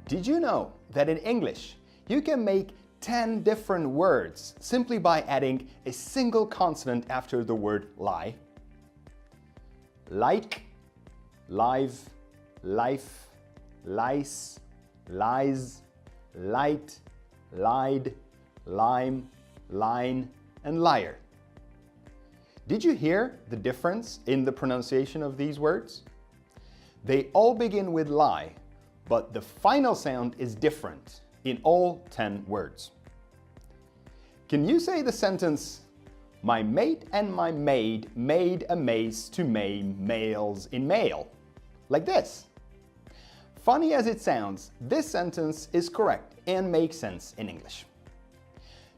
Did you know that in English you can make 10 different words simply by adding a single consonant after the word lie? Like, live, life, lice, lies, light, lied, lime, line, and liar. Did you hear the difference in the pronunciation of these words? They all begin with lie, but the final sound is different in all 10 words. Can you say the sentence, "My mate and my maid made a maze to maim males in mail," like this? Funny as it sounds, this sentence is correct and makes sense in English.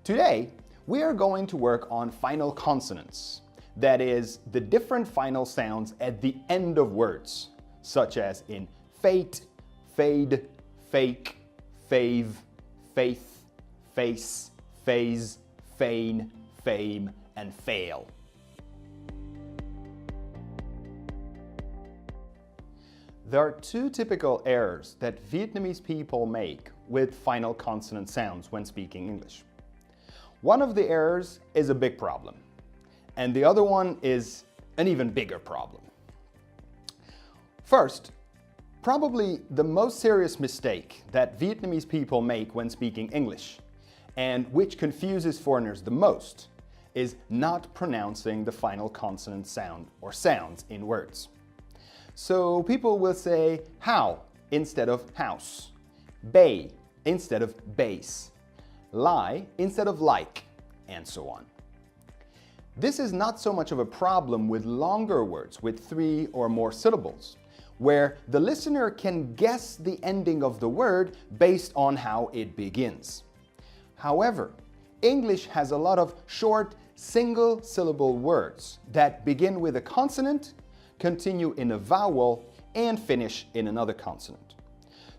Today, we are going to work on final consonants. That is, the different final sounds at the end of words, such as in fate, fade, fake, fave, faith, face, phase, feign, fame, and fail. There are two typical errors that Vietnamese people make with final consonant sounds when speaking English. One of the errors is a big problem, and the other one is an even bigger problem. First, probably the most serious mistake that Vietnamese people make when speaking English, and which confuses foreigners the most, is not pronouncing the final consonant sound or sounds in words. So people will say how instead of house, bay instead of base, lie instead of like, and so on. This is not so much of a problem with longer words with 3 or more syllables, where the listener can guess the ending of the word based on how it begins. However, English has a lot of short, single-syllable words that begin with a consonant, continue in a vowel, and finish in another consonant.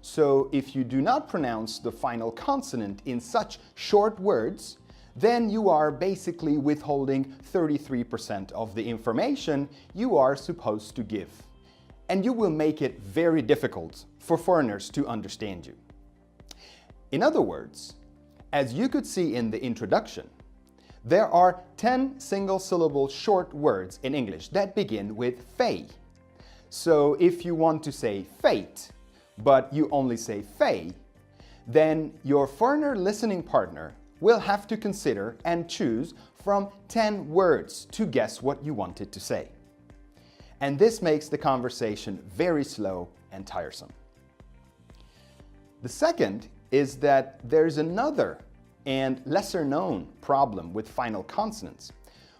So if you do not pronounce the final consonant in such short words, then you are basically withholding 33% of the information you are supposed to give. And you will make it very difficult for foreigners to understand you. In other words, as you could see in the introduction, there are 10 single-syllable short words in English that begin with fei. So if you want to say fate, but you only say fei, then your foreigner listening partner will have to consider and choose from 10 words to guess what you wanted to say. And this makes the conversation very slow and tiresome. The second is that there's another and lesser known problem with final consonants,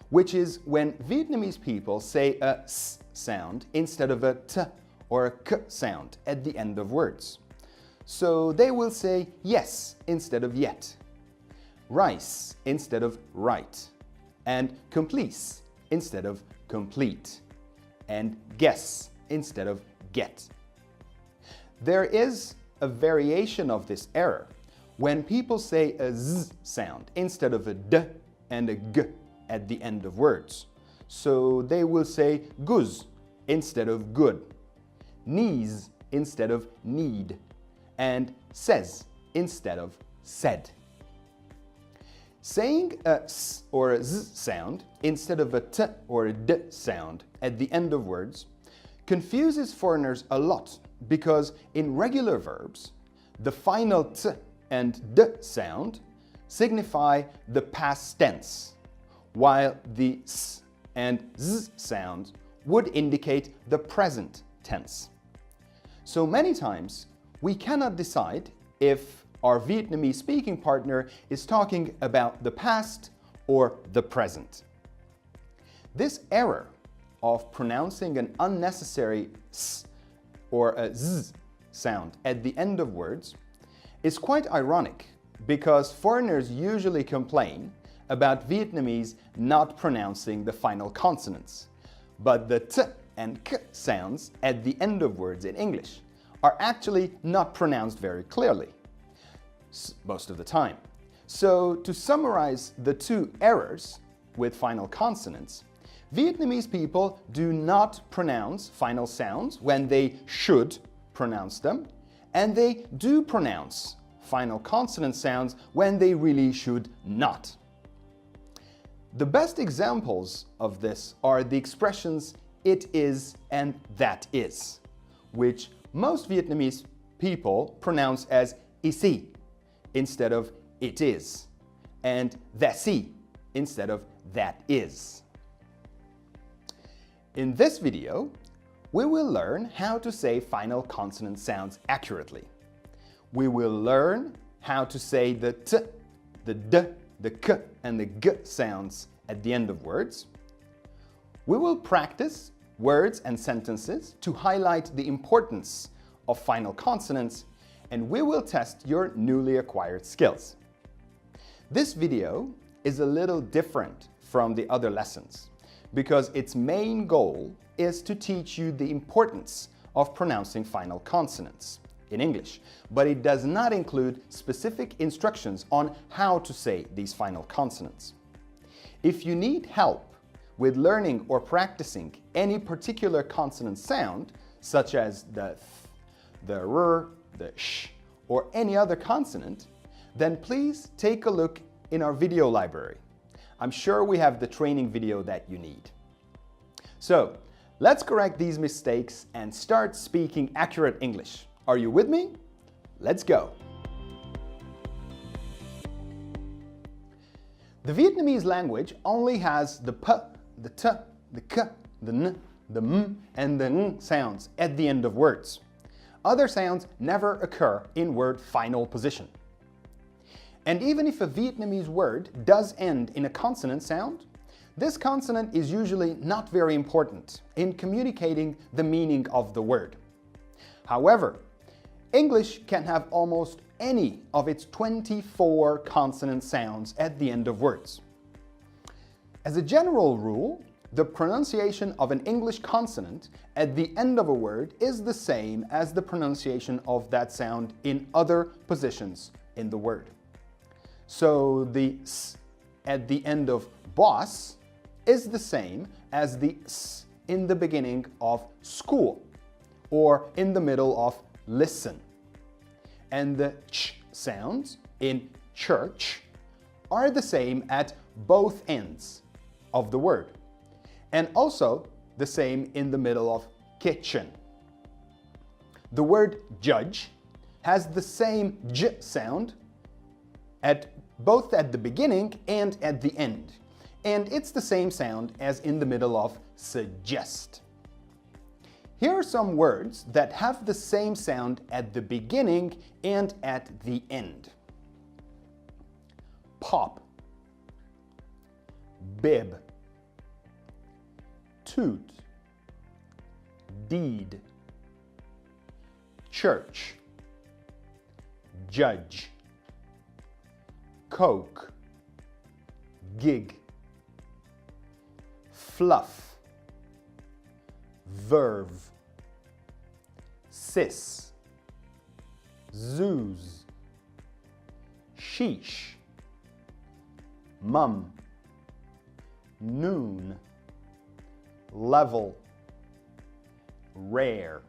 which is when Vietnamese people say a s sound instead of a t or a k sound at the end of words. So they will say yes instead of yet, rice instead of right, and complice instead of complete, and guess instead of get. There is a variation of this error when people say a z sound instead of a d and a g at the end of words. So they will say guz instead of good, knees instead of need, and says instead of said. Saying a s or a z sound instead of a t or a d sound at the end of words confuses foreigners a lot, because in regular verbs, the final t and d sound signify the past tense, while the s and z sound would indicate the present tense. So many times, we cannot decide if our Vietnamese speaking partner is talking about the past or the present. This error of pronouncing an unnecessary s or a z sound at the end of words is quite ironic, because foreigners usually complain about Vietnamese not pronouncing the final consonants, but the t and k sounds at the end of words in English are actually not pronounced very clearly most of the time. So to summarize the two errors with final consonants, Vietnamese people do not pronounce final sounds when they should pronounce them, and they do pronounce final consonant sounds when they really should not. The best examples of this are the expressions it is and that is, which most Vietnamese people pronounce as ici instead of it is, and that's instead of that is. In this video, we will learn how to say final consonant sounds accurately. We will learn how to say the t, the d, the k, and the g sounds at the end of words. We will practice words and sentences to highlight the importance of final consonants, and we will test your newly acquired skills. This video is a little different from the other lessons because its main goal is to teach you the importance of pronouncing final consonants in English, but it does not include specific instructions on how to say these final consonants. If you need help with learning or practicing any particular consonant sound, such as the th, the r, the sh, or any other consonant, then please take a look in our video library. I'm sure we have the training video that you need. So, let's correct these mistakes and start speaking accurate English. Are you with me? Let's go! The Vietnamese language only has the p, the t, the k, the n, the m, and the ng sounds at the end of words. Other sounds never occur in word final position. And even if a Vietnamese word does end in a consonant sound, this consonant is usually not very important in communicating the meaning of the word. However, English can have almost any of its 24 consonant sounds at the end of words. As a general rule, the pronunciation of an English consonant at the end of a word is the same as the pronunciation of that sound in other positions in the word. So the s at the end of boss is the same as the s in the beginning of school or in the middle of listen. And the ch sounds in church are the same at both ends of the word, and also the same in the middle of kitchen. The word judge has the same j sound both at the beginning and at the end, and it's the same sound as in the middle of suggest. Here are some words that have the same sound at the beginning and at the end. Pop, bib, toot, deed, church, judge, coke, gig, fluff, verve, sis, zoos, sheesh, mum, noon, level, rare.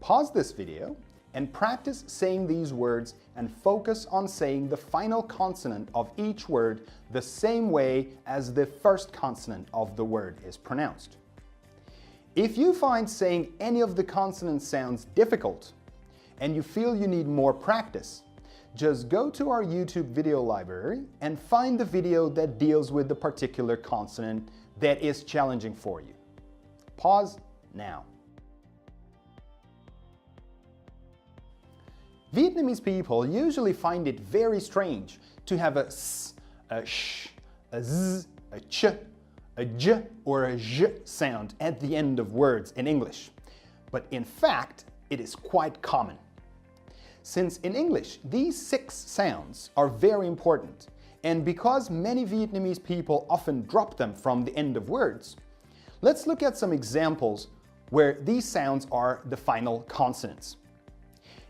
Pause this video and practice saying these words and focus on saying the final consonant of each word the same way as the first consonant of the word is pronounced. If you find saying any of the consonant sounds difficult and you feel you need more practice, just go to our YouTube video library and find the video that deals with the particular consonant that is challenging for you. Pause now. Vietnamese people usually find it very strange to have a s, a sh, a z, a ch, a j, or a zh sound at the end of words in English. But in fact, it is quite common. Since in English, these 6 sounds are very important, and because many Vietnamese people often drop them from the end of words, let's look at some examples where these sounds are the final consonants.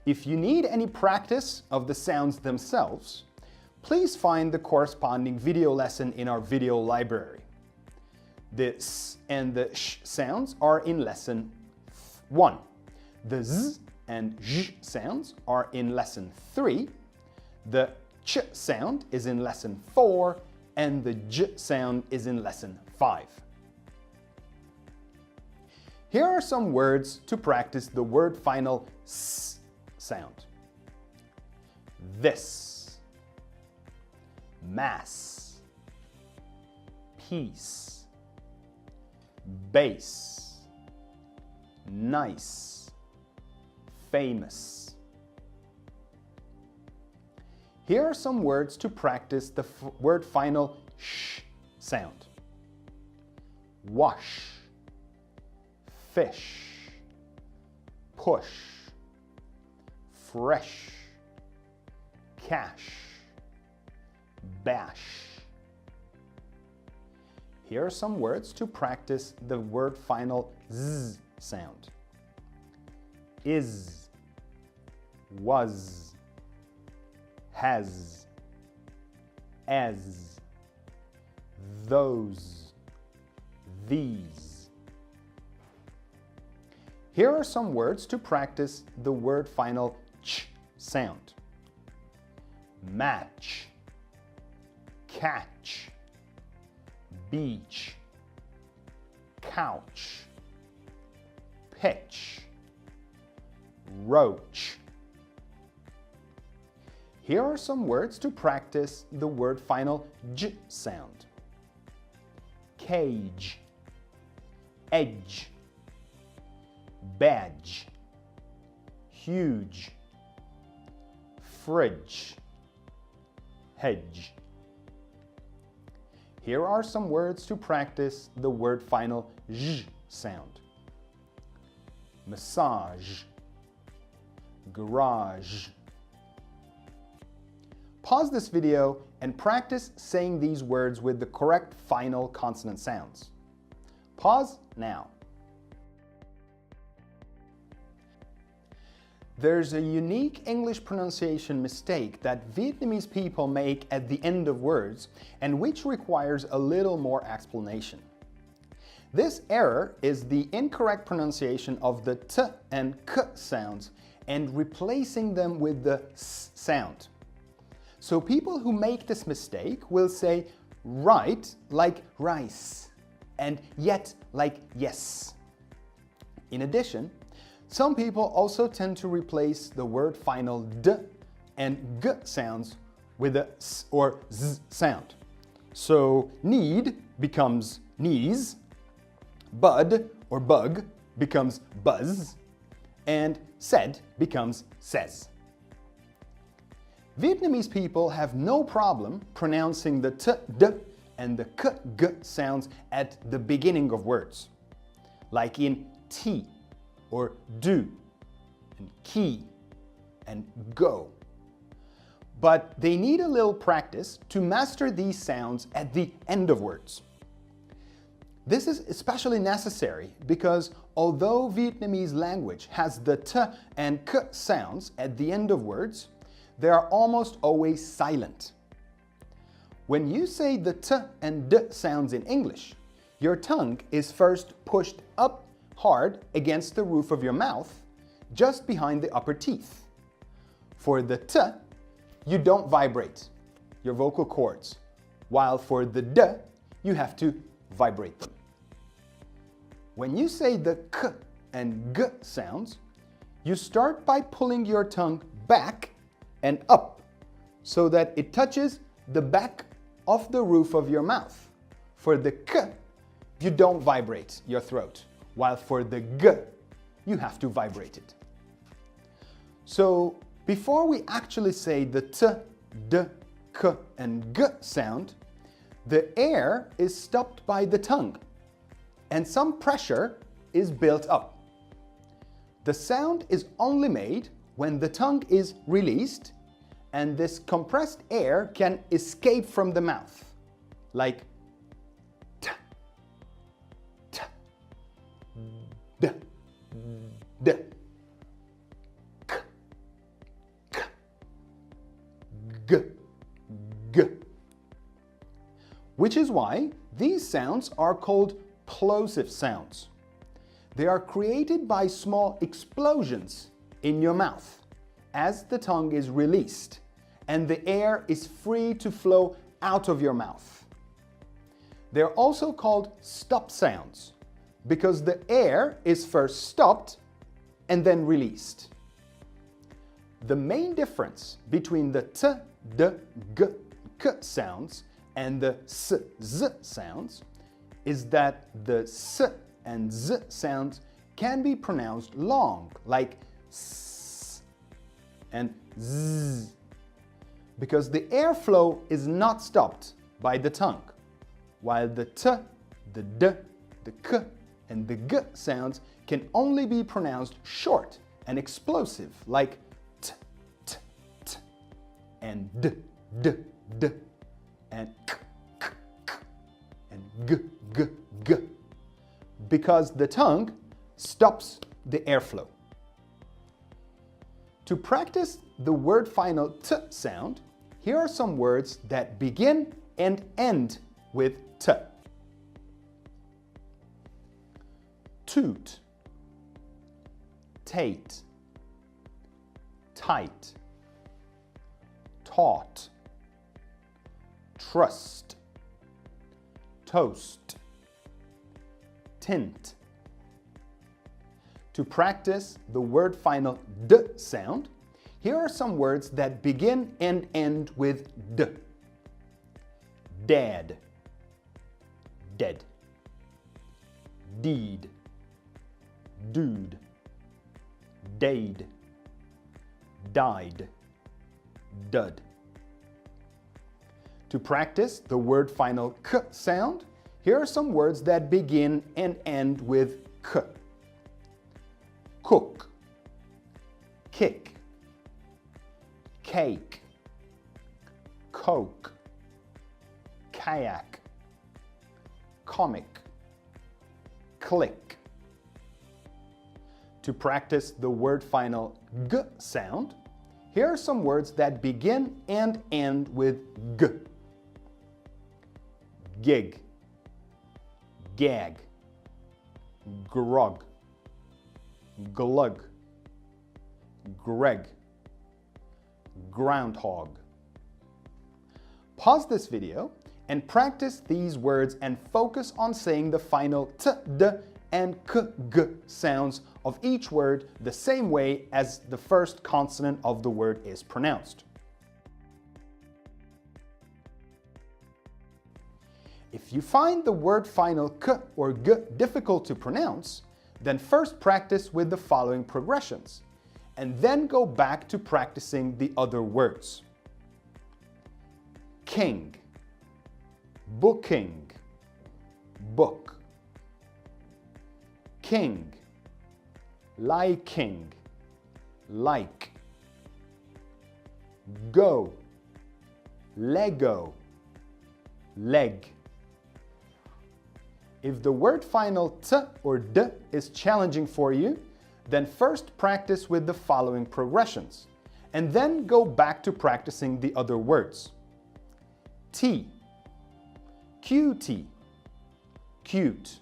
If you need any practice of the sounds themselves, please find the corresponding video lesson in our video library. The s and the sh sounds are in lesson 1. The z and zh sounds are in lesson 3, the ch sound is in lesson 4, and the j sound is in lesson 5. Here are some words to practice the word final s sound. This, mass, peace, base, nice, famous. Here are some words to practice the word final sh sound. Wash, fish, push, fresh, cash, bash. Here are some words to practice the word final z sound. Is, was, has, as, those, these. Here are some words to practice the word final ch sound. Match, catch, beach, couch, pitch, roach. Here are some words to practice the word final j sound. Cage, edge, badge, huge, fridge, hedge. Here are some words to practice the word final zh sound. Massage, garage. Pause this video and practice saying these words with the correct final consonant sounds. Pause now. There's a unique English pronunciation mistake that Vietnamese people make at the end of words and which requires a little more explanation. This error is the incorrect pronunciation of the t and k sounds and replacing them with the s sound. So people who make this mistake will say right like rice and yet like yes. In addition, some people also tend to replace the word final d and g sounds with a s or z sound. So need becomes knees, bud or bug becomes buzz, and said becomes says. Vietnamese people have no problem pronouncing the t, d, and the k, g sounds at the beginning of words, like in tea, or do, and key, and go. But they need a little practice to master these sounds at the end of words. This is especially necessary because although Vietnamese language has the t and k sounds at the end of words, they are almost always silent. When you say the t and d sounds in English, your tongue is first pushed up hard against the roof of your mouth, just behind the upper teeth. For the t, you don't vibrate your vocal cords, while for the d, you have to vibrate them. When you say the k and g sounds, you start by pulling your tongue back and up so that it touches the back of the roof of your mouth. For the k, you don't vibrate your throat, while for the g, you have to vibrate it. So before we actually say the t, d, k, and g sound, the air is stopped by the tongue, and some pressure is built up. The sound is only made when the tongue is released and this compressed air can escape from the mouth, like t, t, d, d, k, k, g, g. Which is why these sounds are called plosive sounds. They are created by small explosions in your mouth as the tongue is released and the air is free to flow out of your mouth. They're also called stop sounds because the air is first stopped and then released. The main difference between the t, d, g, k sounds and the s, z sounds is that the s and z sounds can be pronounced long, like s and z, because the airflow is not stopped by the tongue, while the t, the d, the k, and the g sounds can only be pronounced short and explosive, like t, t, t, and d, d, d, and k, k, k, and g, g, g, because the tongue stops the airflow. To practice the word final t sound, here are some words that begin and end with t. Toot, tate, tight, taught, trust, toast, tint. To practice the word final d sound, here are some words that begin and end with d. Dad, dead, deed, dude, dade, died, dud. To practice the word final k sound, here are some words that begin and end with k. Cook, kick, cake, coke, kayak, comic, click. To practice the word final g sound, here are some words that begin and end with g. Gig, gag, grog, glug, greg, groundhog. Pause this video and practice these words and focus on saying the final t, d, and k, g sounds of each word the same way as the first consonant of the word is pronounced. If you find the word final k or g difficult to pronounce, then first practice with the following progressions, and then go back to practicing the other words. King, booking, book. King, liking, like. Go, Lego, leg. If the word final t or d is challenging for you, then first practice with the following progressions, and then go back to practicing the other words. T, QT, cute.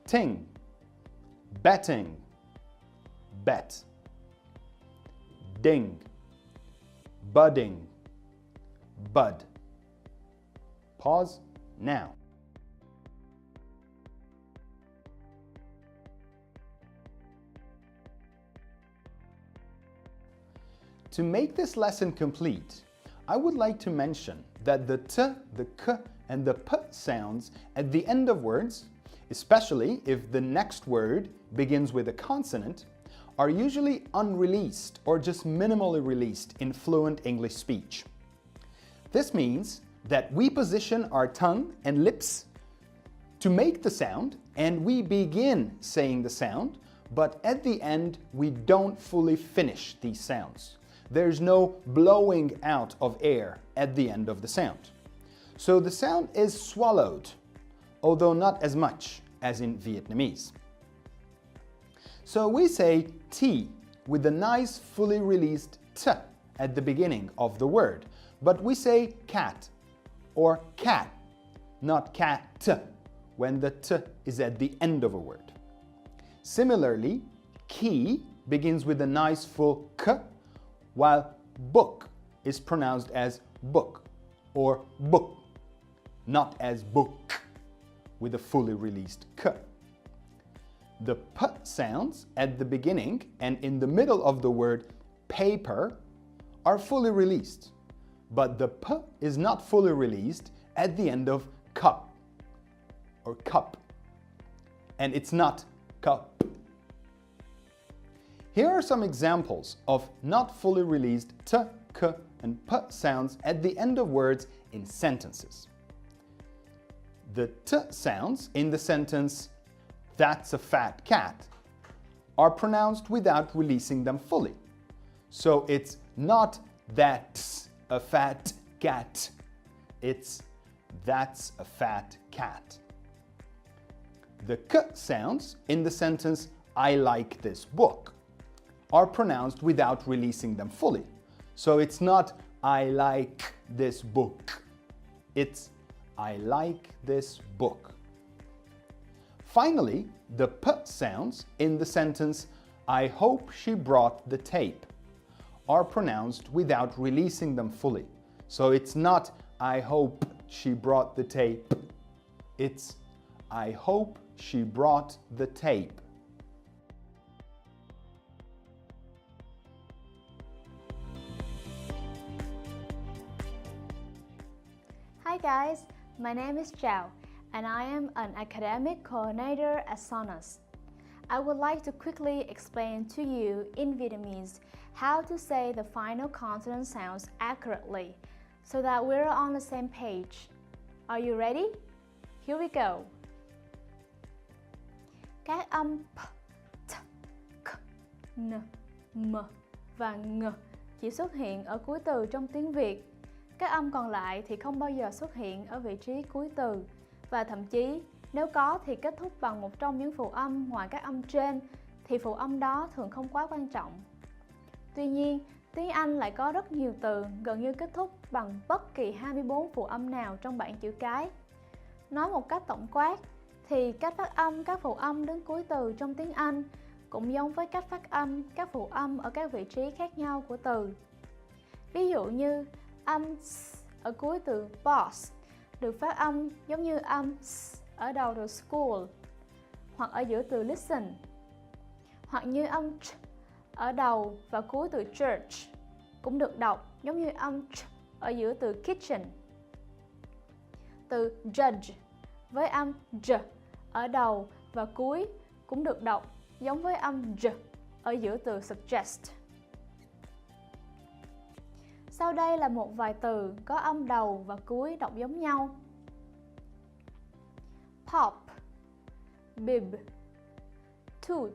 Ting, betting, bet. Ding, budding, bud. Pause now. To make this lesson complete, I would like to mention that the t, the k, and the p sounds at the end of words, especially if the next word begins with a consonant, are usually unreleased or just minimally released in fluent English speech. This means that we position our tongue and lips to make the sound, and we begin saying the sound, but at the end we don't fully finish these sounds. There's no blowing out of air at the end of the sound. So the sound is swallowed, although not as much as in Vietnamese. So we say T with a nice fully released T at the beginning of the word, but we say cat or cat, not cat when the T is at the end of a word. Similarly, key begins with a nice full k, while book is pronounced as book or book, not as book with a fully released k. The p sounds at the beginning and in the middle of the word paper are fully released, but the p is not fully released at the end of cup or cup, and it's not cup. Here are some examples of not fully released t, k, and p sounds at the end of words in sentences. The t sounds in the sentence, "That's a fat cat," are pronounced without releasing them fully. So it's not "that's a fat cat," it's "that's a fat cat." The k sounds in the sentence, "I like this book," are pronounced without releasing them fully. So it's not "I like this book," it's "I like this book." Finally, the p sounds in the sentence, "I hope she brought the tape," are pronounced without releasing them fully. So it's not "I hope she brought the tape," it's "I hope she brought the tape." Hi guys, my name is Chào and I am an academic coordinator at Sonos. I would like to quickly explain to you in Vietnamese how to say the final consonant sounds accurately so that we're on the same page. Are you ready? Here we go. Các âm p, t, k, n, m và ng chỉ xuất hiện ở cuối từ trong tiếng Việt. Các âm còn lại thì không bao giờ xuất hiện ở vị trí cuối từ, và thậm chí nếu có thì kết thúc bằng một trong những phụ âm ngoài các âm trên thì phụ âm đó thường không quá quan trọng. Tuy nhiên, tiếng Anh lại có rất nhiều từ gần như kết thúc bằng bất kỳ 24 phụ âm nào trong bảng chữ cái. Nói một cách tổng quát thì cách phát âm các phụ âm đến cuối từ trong tiếng Anh cũng giống với cách phát âm các phụ âm ở các vị trí khác nhau của từ. Ví dụ như âm s ở cuối từ boss được phát âm giống như âm s ở đầu từ school, hoặc ở giữa từ listen, hoặc như âm ch ở đầu và cuối từ church cũng được đọc giống như âm ch ở giữa từ kitchen. Từ judge với âm j ở đầu và cuối cũng được đọc giống với âm j ở giữa từ suggest. Sau đây là một vài từ có âm đầu và cuối đọc giống nhau. Pop, bib, toot,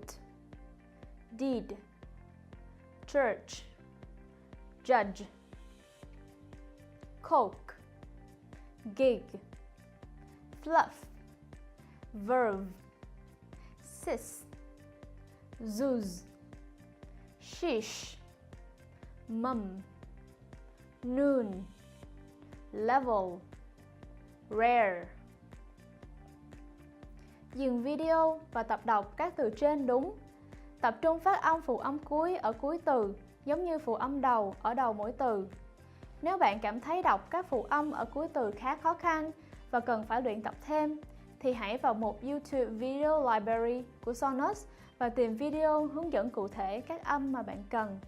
deed, church, judge, coke, gig, fluff, verve, sis, zooz, shish, mum, noon, level, rare. Dừng video và tập đọc các từ trên đúng. Tập trung phát âm phụ âm cuối ở cuối từ, giống như phụ âm đầu ở đầu mỗi từ. Nếu bạn cảm thấy đọc các phụ âm ở cuối từ khá khó khăn và cần phải luyện tập thêm, thì hãy vào một YouTube Video Library của Sonos và tìm video hướng dẫn cụ thể các âm mà bạn cần.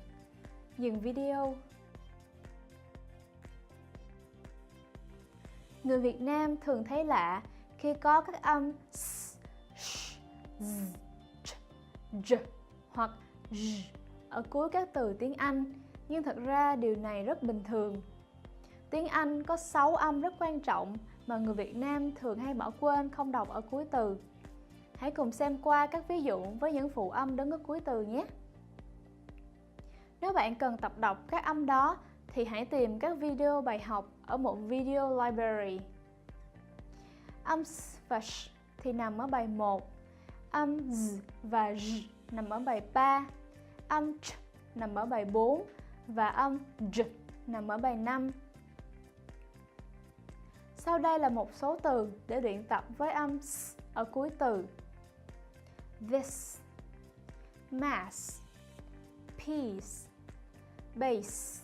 Dừng video. Người Việt Nam thường thấy lạ khi có các âm s, sh, z, ch, j hoặc j ở cuối các từ tiếng Anh, nhưng thật ra điều này rất bình thường. Tiếng Anh có 6 âm rất quan trọng mà người Việt Nam thường hay bỏ quên không đọc ở cuối từ. Hãy cùng xem qua các ví dụ với những phụ âm đứng ở cuối từ nhé. Nếu bạn cần tập đọc các âm đó thì hãy tìm các video bài học ở một video library. Âm s và sh thì nằm ở bài 1, âm z và j nằm ở bài 3, âm ch nằm ở bài 4 và âm j nằm ở bài 5. Sau đây là một số từ để luyện tập với âm s ở cuối từ. This, mass, peace, base,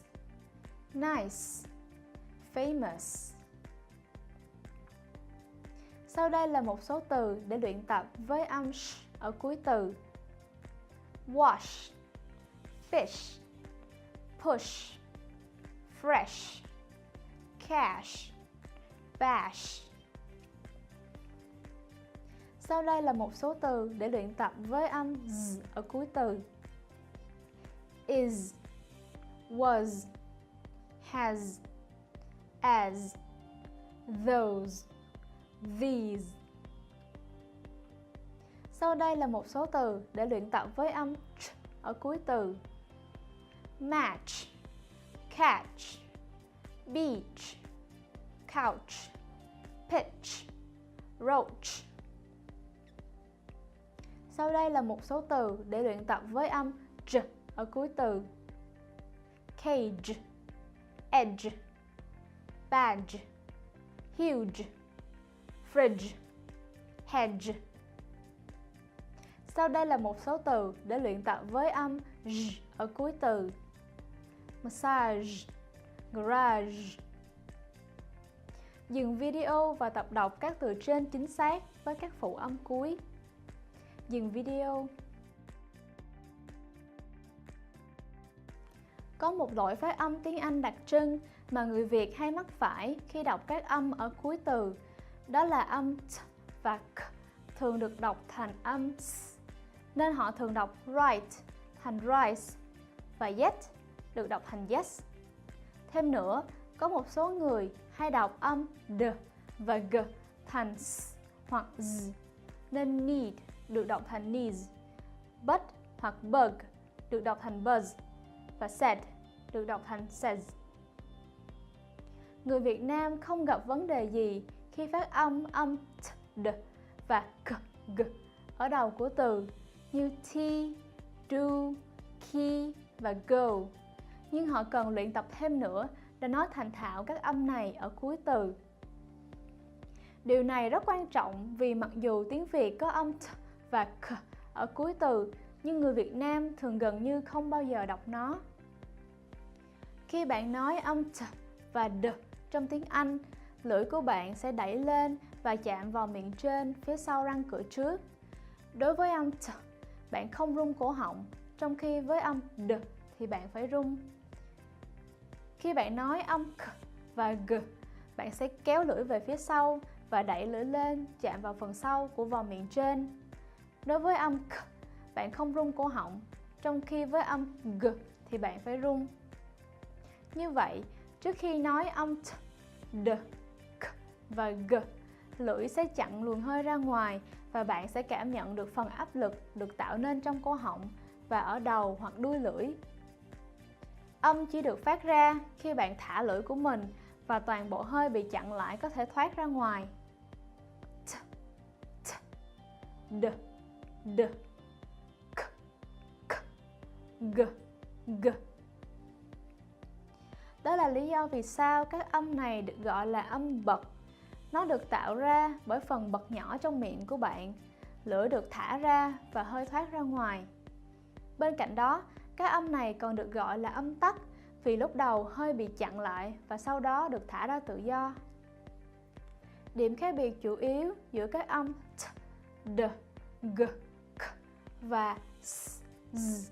nice, famous. Sau đây là một số từ để luyện tập với âm sh ở cuối từ. Wash, fish, push, fresh, cash, bash. Sau đây là một số từ để luyện tập với âm z ở cuối từ. Is, was, has, as, those, these. Sau đây là một số từ để luyện tập với âm ch ở cuối từ. Match, catch, beach, couch, pitch, roach. Sau đây là một số từ để luyện tập với âm j ở cuối từ. Cage, edge, badge, huge, fridge, hedge. Sau đây là một số từ để luyện tập với âm j ở cuối từ. Massage, garage. Dừng video và tập đọc các từ trên chính xác với các phụ âm cuối. Dừng video. Có một lỗi phát âm tiếng Anh đặc trưng mà người Việt hay mắc phải khi đọc các âm ở cuối từ. Đó là âm t và k thường được đọc thành âm s, nên họ thường đọc right thành rice và yet được đọc thành yes. Thêm nữa, có một số người hay đọc âm d và g thành s hoặc z, nên need được đọc thành needs, but hoặc bug được đọc thành buzz và said được đọc thành says. Người Việt Nam không gặp vấn đề gì khi phát âm t, d và k, g ở đầu của từ như t, do, key và go. Nhưng họ cần luyện tập thêm nữa để nói thành thạo các âm này ở cuối từ. Điều này rất quan trọng vì mặc dù tiếng Việt có âm t và k ở cuối từ, nhưng người Việt Nam thường gần như không bao giờ đọc nó. Khi bạn nói âm t và d trong tiếng Anh, lưỡi của bạn sẽ đẩy lên và chạm vào miệng trên phía sau răng cửa trước. Đối với âm t, bạn không rung cổ họng, trong khi với âm d thì bạn phải rung. Khi bạn nói âm k và g, bạn sẽ kéo lưỡi về phía sau và đẩy lưỡi lên chạm vào phần sau của vòm miệng trên. Đối với âm k, bạn không rung cổ họng, trong khi với âm g thì bạn phải rung. Như vậy, trước khi nói âm t, d, k và g, lưỡi sẽ chặn luồng hơi ra ngoài và bạn sẽ cảm nhận được phần áp lực được tạo nên trong cổ họng và ở đầu hoặc đuôi lưỡi. Âm chỉ được phát ra khi bạn thả lưỡi của mình và toàn bộ hơi bị chặn lại có thể thoát ra ngoài. T, t, d, d, k, k, g, g. Đó là lý do vì sao các âm này được gọi là âm bật. Nó được tạo ra bởi phần bật nhỏ trong miệng của bạn, lưỡi được thả ra và hơi thoát ra ngoài. Bên cạnh đó, các âm này còn được gọi là âm tắc vì lúc đầu hơi bị chặn lại và sau đó được thả ra tự do. Điểm khác biệt chủ yếu giữa các âm t, d, g, k và s, z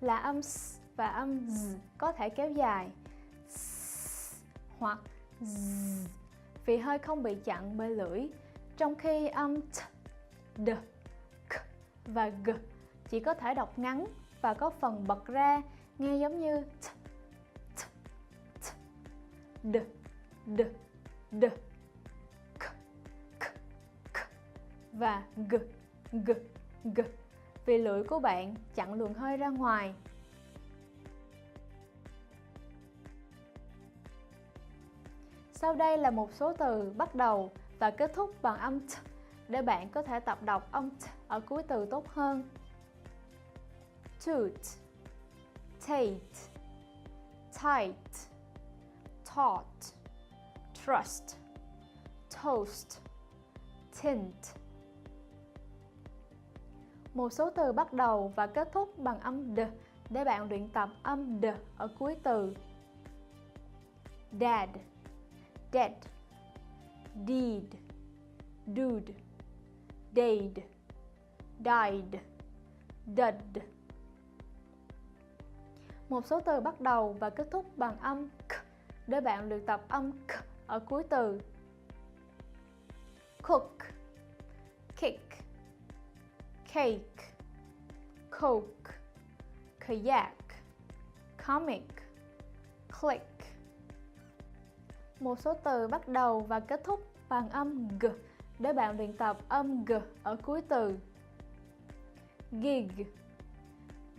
là âm s và âm z có thể kéo dài s hoặc z vì hơi không bị chặn bởi lưỡi, trong khi âm t, d, k và g chỉ có thể đọc ngắn và có phần bật ra nghe giống như t, t, t, d, d, d, k, k, k và g, g, g vì lưỡi của bạn chặn luồng hơi ra ngoài. Sau đây là một số từ bắt đầu và kết thúc bằng âm t để bạn có thể tập đọc âm t ở cuối từ tốt hơn. Toot, tate, tight, taught, trust, toast, tint. Một số từ bắt đầu và kết thúc bằng âm d để bạn luyện tập âm D ở cuối từ. Dad, dead, did, dude, dayed, died, dud. Một số từ bắt đầu và kết thúc bằng âm k để bạn luyện tập âm k ở cuối từ. Cook, kick, cake, coke, kayak, comic, click. Một số từ bắt đầu và kết thúc bằng âm g để bạn luyện tập âm g ở cuối từ. Gig,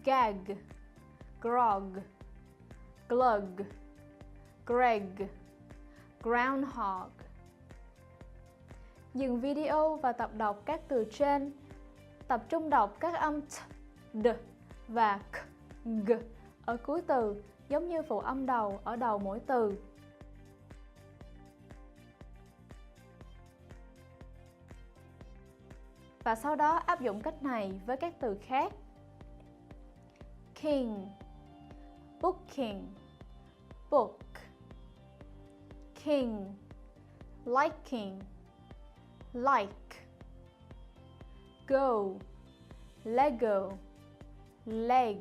gag, grog, glug, greg, groundhog. Dừng video và tập đọc các từ trên. Tập trung đọc các âm t, d và k, g ở cuối từ giống như phụ âm đầu ở đầu mỗi từ. Và sau đó áp dụng cách này với các từ khác. King, booking, book. King, liking, like. Go, Lego, leg.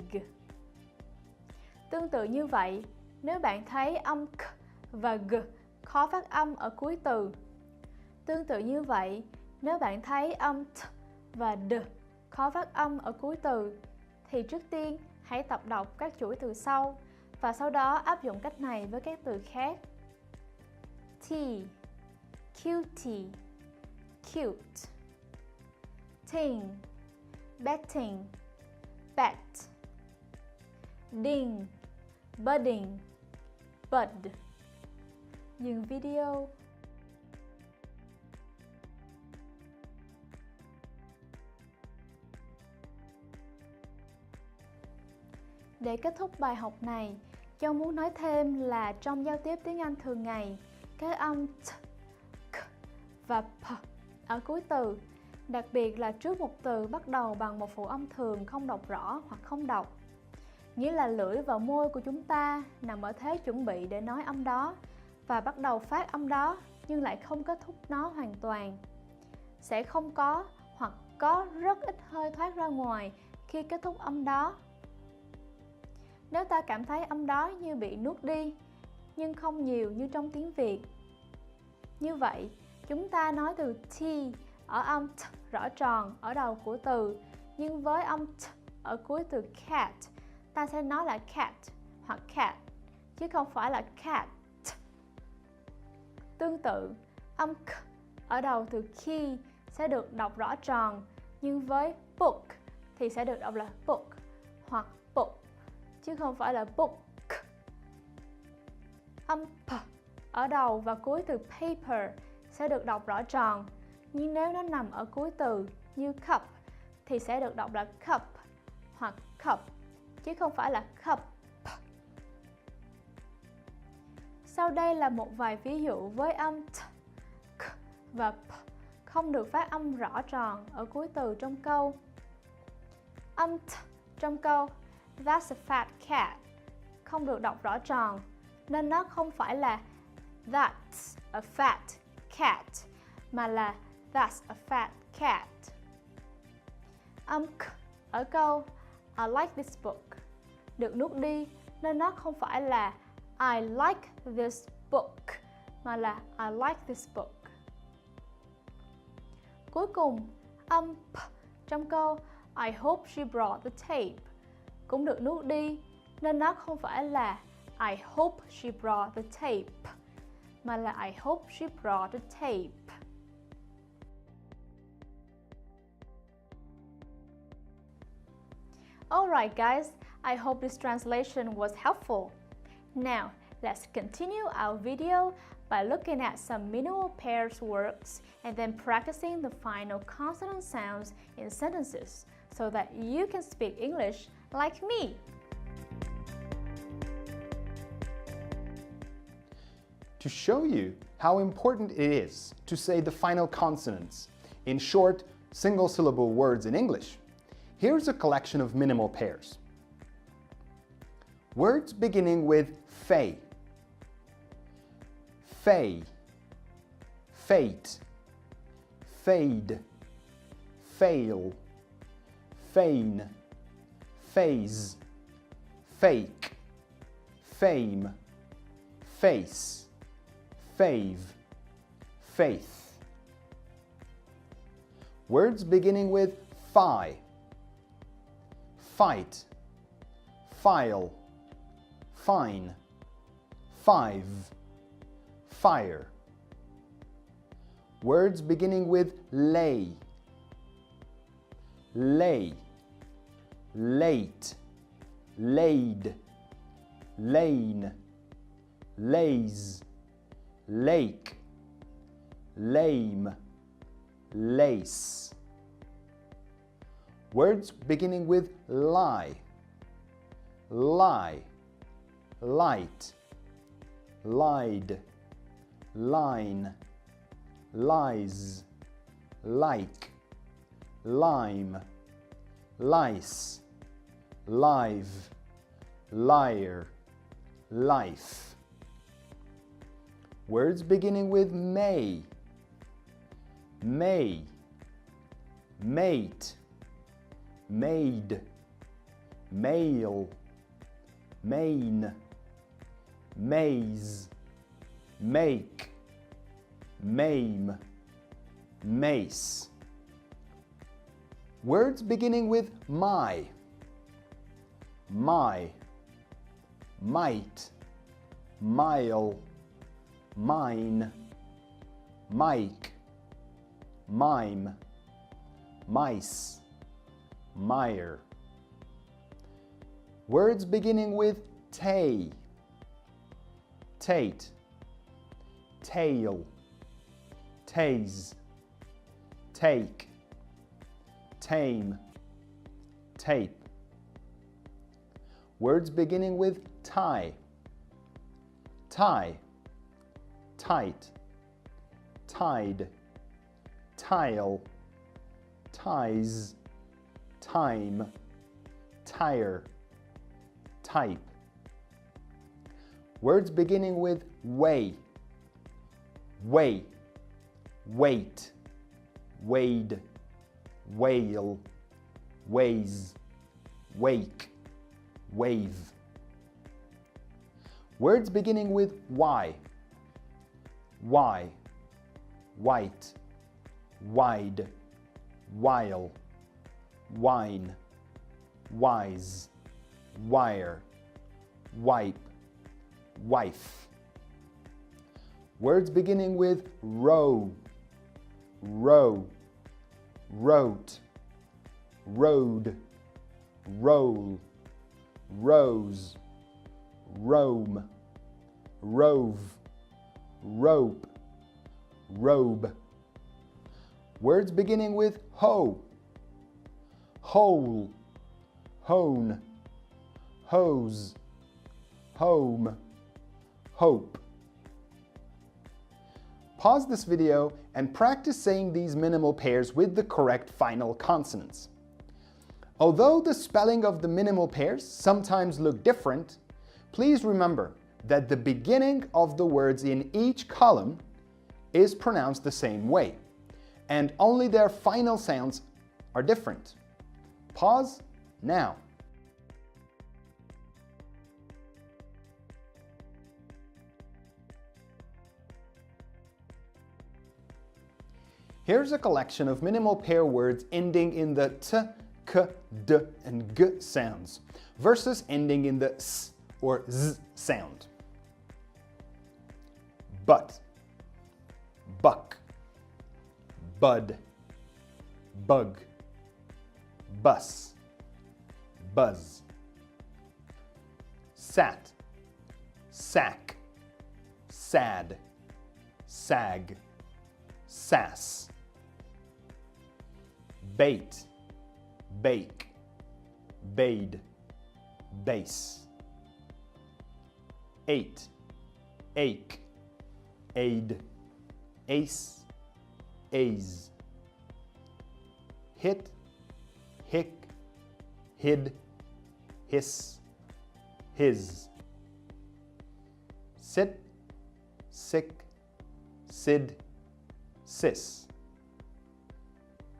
Tương tự như vậy, nếu bạn thấy âm k và g khó phát âm ở cuối từ. Tương tự như vậy, nếu bạn thấy âm t và d khó phát âm ở cuối từ, thì trước tiên hãy tập đọc các chuỗi từ sau và sau đó áp dụng cách này với các từ khác. Tea, cutie, cute. Ting, betting, bet. Ding, budding, bud. Dừng video. Để kết thúc bài học này, Châu muốn nói thêm là trong giao tiếp tiếng Anh thường ngày, các âm t, k và p ở cuối từ, đặc biệt là trước một từ bắt đầu bằng một phụ âm thường không đọc rõ hoặc không đọc. Nghĩa là lưỡi và môi của chúng ta nằm ở thế chuẩn bị để nói âm đó và bắt đầu phát âm đó nhưng lại không kết thúc nó hoàn toàn. Sẽ không có hoặc có rất ít hơi thoát ra ngoài khi kết thúc âm đó. Nếu ta cảm thấy âm đó như bị nuốt đi, nhưng không nhiều như trong tiếng Việt. Như vậy, chúng ta nói từ T ở âm T rõ tròn ở đầu của từ, nhưng với âm T ở cuối từ cat, ta sẽ nói là cat hoặc cat, chứ không phải là cat. Tương tự, âm K ở đầu từ key sẽ được đọc rõ tròn, nhưng với book thì sẽ được đọc là book hoặc book, chứ không phải là book. Âm p ở đầu và cuối từ paper sẽ được đọc rõ tròn, nhưng nếu nó nằm ở cuối từ như cup thì sẽ được đọc là cup hoặc cup, chứ không phải là cup. Sau đây là một vài ví dụ với âm t, k và p không được phát âm rõ tròn ở cuối từ trong câu. Âm t trong câu That's a fat cat không được đọc rõ tròn, nên nó không phải là That's a fat cat, mà là That's a fat cat. Âm k ở câu I like this book được nuốt đi, nên nó không phải là I like this book, mà là I like this book. Cuối cùng, âm p trong câu I hope she brought the tape cũng được nuốt đi, nên nó không phải là I hope she brought the tape, mà là I hope she brought the tape. Alright guys, I hope this translation was helpful. Now, let's continue our video by looking at some minimal pairs words and then practicing the final consonant sounds in sentences so that you can speak English like me. To show you how important it is to say the final consonants in short, single-syllable words in English, here's a collection of minimal pairs. Words beginning with fe. Fay, fate, fade, fail, feign, phase, fake, fame, face, fave, faith. Words beginning with fi. Fight, file, fine, five, fire. Words beginning with lay. Lay, late, laid, lane, lays, lake, lame, lace. Words beginning with lie. Lie, light, lied, line, lies, like, lime, lice, live, liar, life. Words beginning with may. May, mate, maid, mail, main, maze, make, maim, mace. Words beginning with my. My, might, mile, mine, mike, mime, mice, mire. Words beginning with tay. Tate, tail, tase, take, tame, tape. Words beginning with tie. Tie, tight, tide, tile, ties, time, tire, type. Words beginning with way. Way, wait, wade, whale, ways, wake, wave. Words beginning with y. Why, white, wide, while, wine, wise, wire, wipe, wife. Words beginning with row. Row, wrote, road, roll, rose, roam, rove, rope, robe. Words beginning with ho. Hole, hone, hose, home, hope. Pause this video and practice saying these minimal pairs with the correct final consonants. Although the spelling of the minimal pairs sometimes look different, please remember that the beginning of the words in each column is pronounced the same way, and only their final sounds are different. Pause now. Here's a collection of minimal pair words ending in the t, k, d, and g sounds versus ending in the s or z sound. But, buck, bud, bug, bus, buzz. Sat, sack, sad, sag, sass. Bait, bake, bade, base. Ate, ache, aid, ace, aze. Hit, hick, hid, hiss, his. Sit, sick, sid, sis.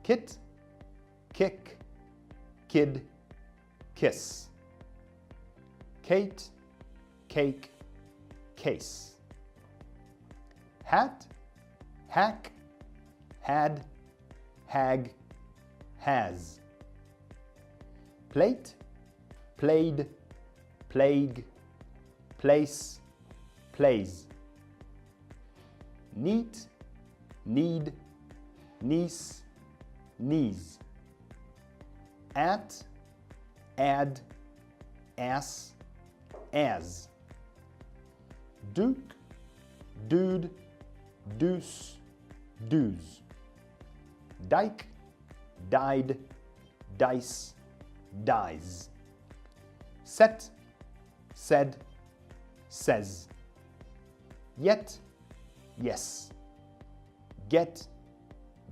Kit, kick, kid, kiss. Kate, cake, case. Hat, hack, had, hag, has. Plate, played, plague, place, plays. Neat, need, niece, knees. At, add, ass, as. Duke, dude, deuce, dues. Dyke, died, dice, dies. Set, said, says. Yet, yes. Get,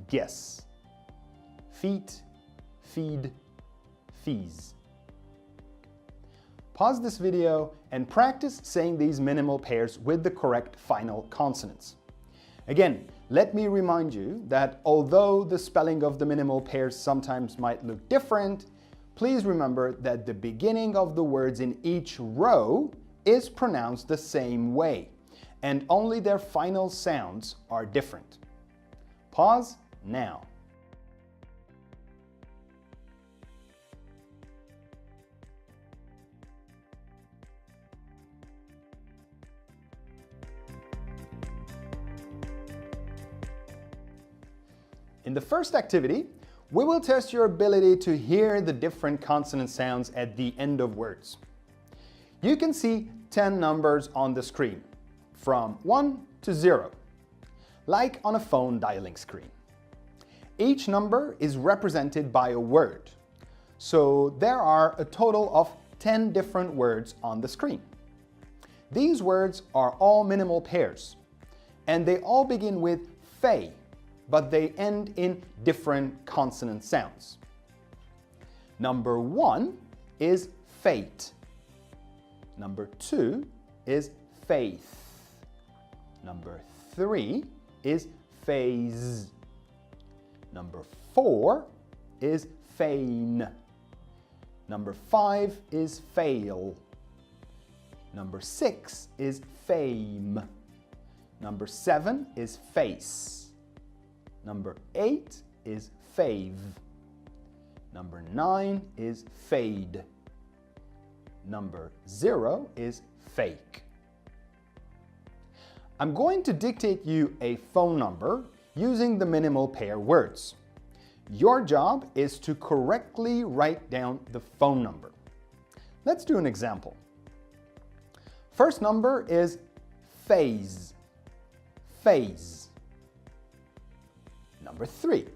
guess. Feet, feed, fees. Pause this video and practice saying these minimal pairs with the correct final consonants. Again, let me remind you that although the spelling of the minimal pairs sometimes might look different, please remember that the beginning of the words in each row is pronounced the same way, and only their final sounds are different. Pause now. In the first activity, we will test your ability to hear the different consonant sounds at the end of words. You can see 10 numbers on the screen, from 1 to 0, like on a phone dialing screen. Each number is represented by a word, so there are a total of 10 different words on the screen. These words are all minimal pairs, and they all begin with fe, but they end in different consonant sounds. Number 1 is fate. Number 2 is faith. Number 3 is phase. Number 4 is feign. Number 5 is fail. Number 6 is fame. Number 7 is face. Number 8 is fave. Number 9 is fade. Number 0 is fake. I'm going to dictate you a phone number using the minimal pair words. Your job is to correctly write down the phone number. Let's do an example. First number is phase. Phase. Number 3.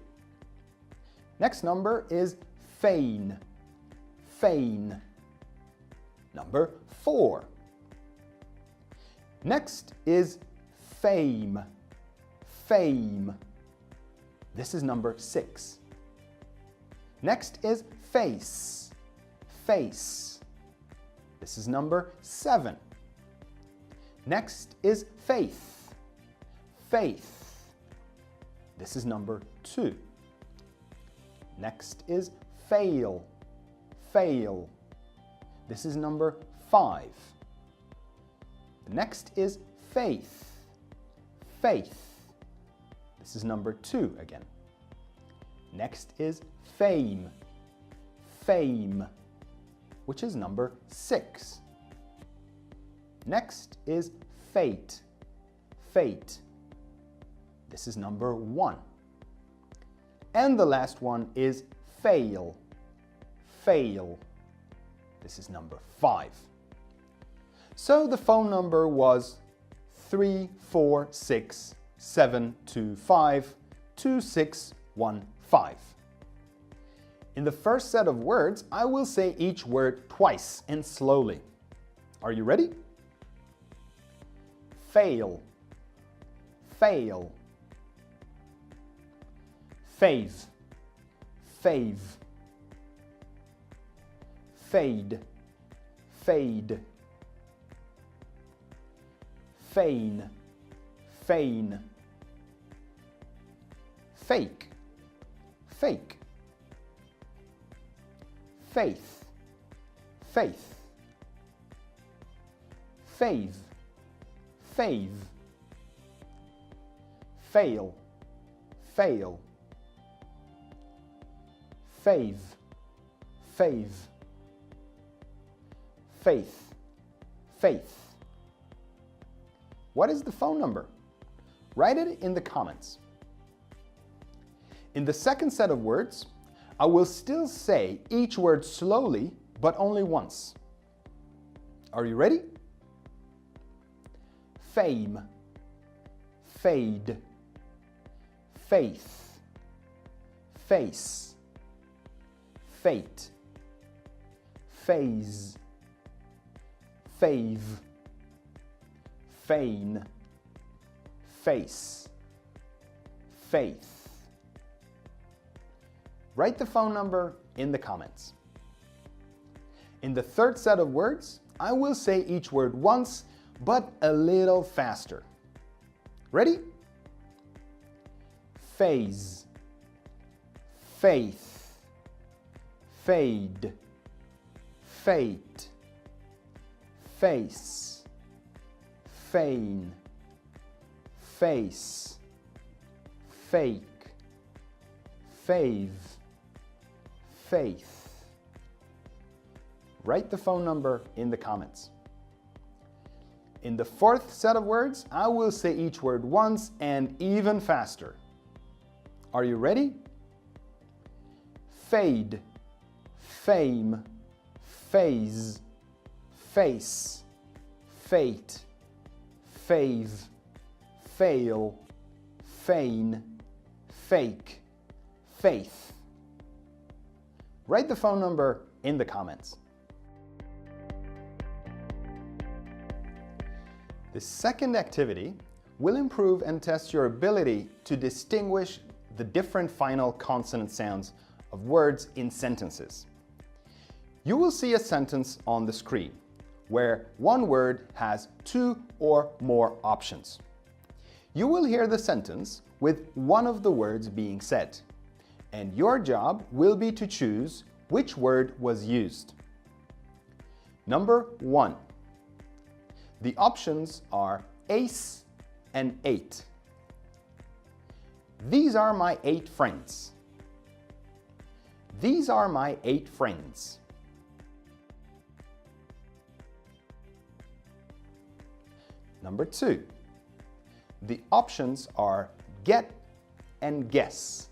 Next number is feign. Feign. Number 4. Next is fame. Fame. This is number 6. Next is face. Face. This is number 7. Next is faith. Faith. This is number 2. Next is fail. Fail. This is number 5. Next is faith. Faith. This is number 2 again. Next is fame. Fame, which is number 6. Next is fate. Fate. This is number 1. And the last one is fail. Fail. This is number 5. So the phone number was 346-725-2615. In the first set of words, I will say each word twice and slowly. Are you ready? Fail. Fail. Fave. Fave. Fade. Fade. feign, feign. Fake, fake. Faith, faith. Fave, fave. Fail, fail. Fave, fave. Faith, faith. What is the phone number? Write it in the comments. In the second set of words, I will still say each word slowly, but only once. Are you ready? Fame, fade, faith, face, fate, phase, fave, feign, face, faith. Write the phone number in the comments. In the third set of words, I will say each word once, but a little faster. Ready? Phase, faith, fade, fate, face, feign, face, fake, fave, faith. Write the phone number in the comments. In the fourth set of words, I will say each word once and even faster. Are you ready? Fade, fame, phase, face, fate, fave, fail, feign, fake, faith. Write the phone number in the comments. The second activity will improve and test your ability to distinguish the different final consonant sounds of words in sentences. You will see a sentence on the screen where one word has two or more options. You will hear the sentence with one of the words being said, and your job will be to choose which word was used. Number 1. The options are ace and 8. These are my 8 friends. These are my 8 friends. Number 2. The options are get and guess.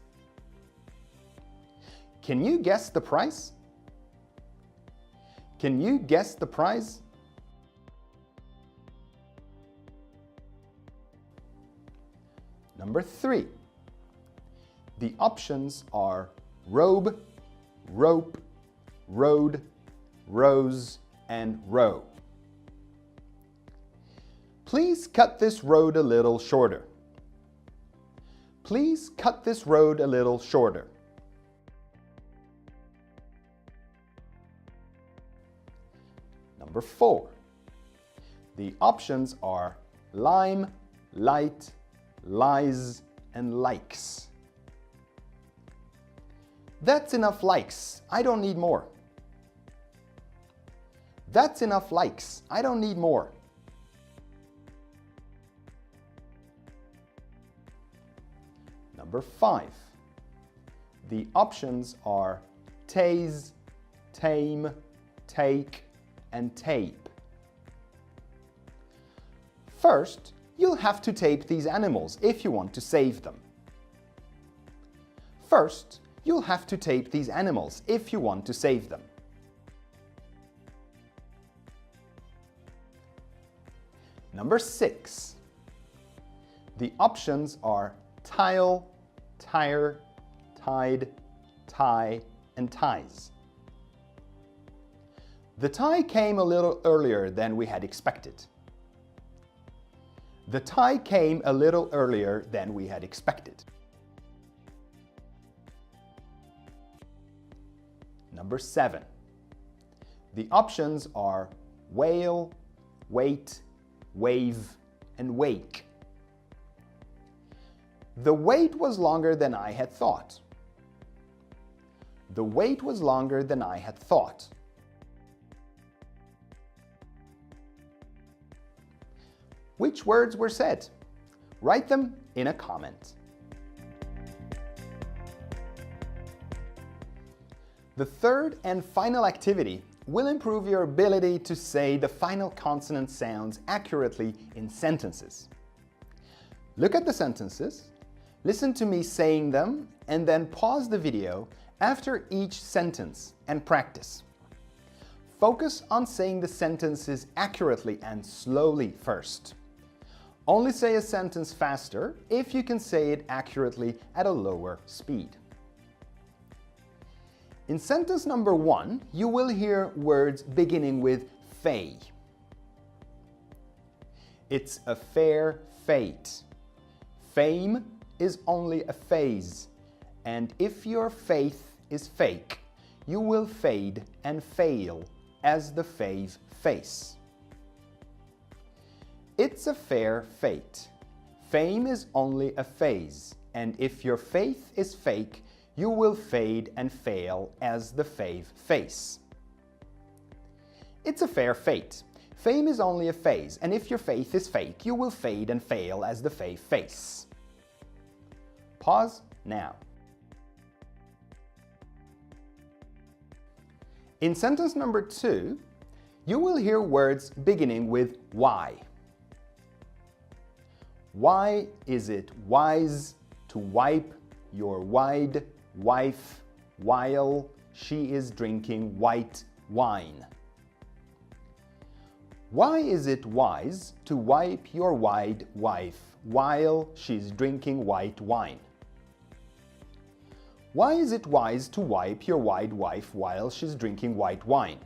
Can you guess the price? Can you guess the price? Number 3. The options are robe, rope, road, rose, and row. Please cut this road a little shorter. Please cut this road a little shorter. Number 4. The options are lime, light, lies, and likes. That's enough likes. I don't need more. That's enough likes. I don't need more. Number 5. The options are tase, tame, take, and tape. First, you'll have to tape these animals if you want to save them. First, you'll have to tape these animals if you want to save them. Number 6. The options are tile, tire, tide, tie, and ties. The tie came a little earlier than we had expected. The tie came a little earlier than we had expected. Number 7. The options are whale, wait, wave, and wake. The wait was longer than I had thought. The wait was longer than I had thought. Which words were said? Write them in a comment. The third and final activity will improve your ability to say the final consonant sounds accurately in sentences. Look at the sentences, listen to me saying them, and then pause the video after each sentence and practice. Focus on saying the sentences accurately and slowly first. Only say a sentence faster if you can say it accurately at a lower speed. In sentence number 1, you will hear words beginning with fey. It's a fair fate. Fame is only a phase, and if your faith is fake, you will fade and fail as the fave face. It's a fair fate. Fame is only a phase, and if your faith is fake, you will fade and fail as the fave face. It's a fair fate. Fame is only a phase, and if your faith is fake, you will fade and fail as the fave face. Pause now. In sentence number 2, you will hear words beginning with why. Why is it wise to wipe your wide wife while she is drinking white wine? Why is it wise to wipe your wide wife while she's drinking white wine? Why is it wise to wipe your wide wife while she's drinking white wine?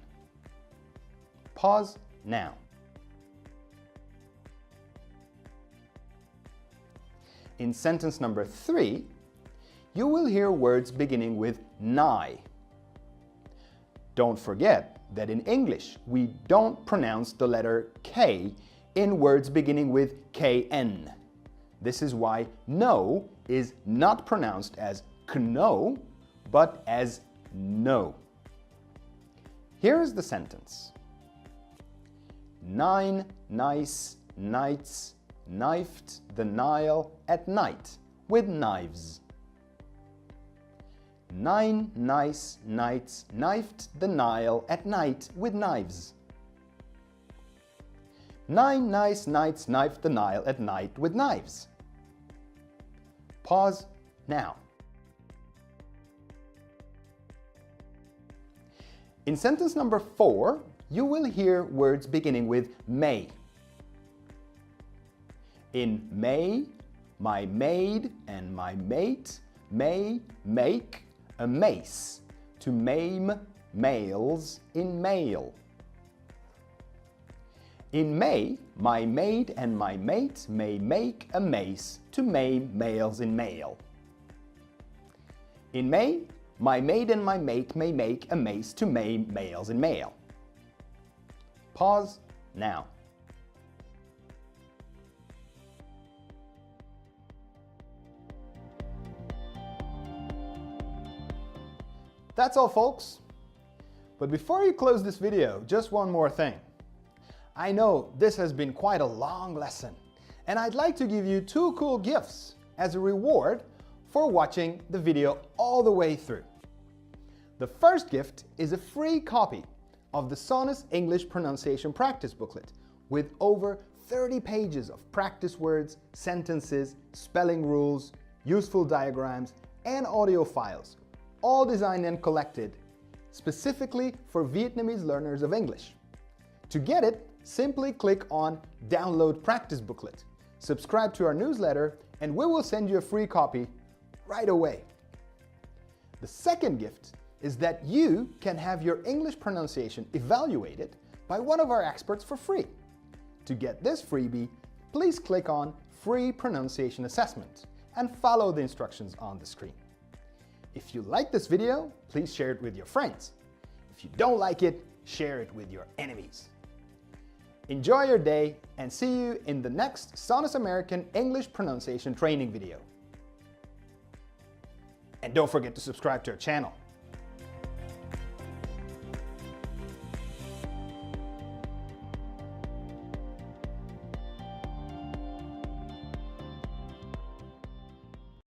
Pause now. In sentence number 3, you will hear words beginning with nigh. Don't forget that in English, we don't pronounce the letter K in words beginning with KN. This is why no is not pronounced as kno, but as no. Here is the sentence. 9 nice nights knifed the Nile at night with knives. 9 nice nights knifed the Nile at night with knives. 9 nice nights knifed the Nile at night with knives. Pause now. In sentence number 4, you will hear words beginning with may. In May, my maid and my mate may make a mace to maim males in mail. In May, my maid and my mate may make a mace to maim males in mail. In May, my maid and my mate may make a mace to maim males in mail. Pause now. That's all, folks. But before you close this video, just one more thing. I know this has been quite a long lesson, and I'd like to give you 2 cool gifts as a reward for watching the video all the way through. The first gift is a free copy of the Sonus English Pronunciation Practice Booklet with over 30 pages of practice words, sentences, spelling rules, useful diagrams, and audio files, all designed and collected specifically for Vietnamese learners of English. To get it, simply click on Download Practice Booklet, subscribe to our newsletter, and we will send you a free copy right away. The second gift is that you can have your English pronunciation evaluated by one of our experts for free. To get this freebie, please click on Free Pronunciation Assessment and follow the instructions on the screen. If you like this video, please share it with your friends. If you don't like it, share it with your enemies. Enjoy your day and see you in the next Sonus American English pronunciation training video. And don't forget to subscribe to our channel.